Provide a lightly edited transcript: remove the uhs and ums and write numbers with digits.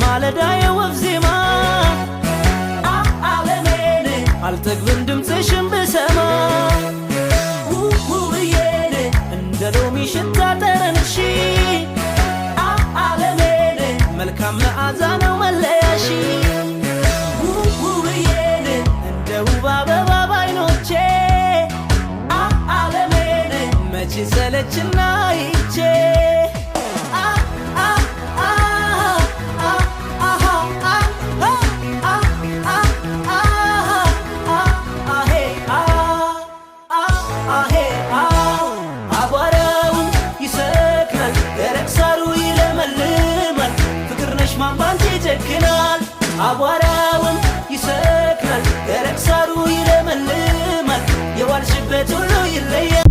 በማለዳ የወፍ ዜማ ዓለሜን አልጠግብም ድምፅሽን ብሰማ ውብዬን እንደ ሎሚ ሽታ ጠረንሽ ዓለሜን መልካም መዓዛ ነው መለያሽ ውብዬን እንደ ውብ አበባ ባይኖቼ ዓለሜን መቼ ሰለችና ይቼ አቧራውን ይሰክናል ደረቅ ሳሩ ይለመልማል የዋልሽበት ሁሉ ይለያል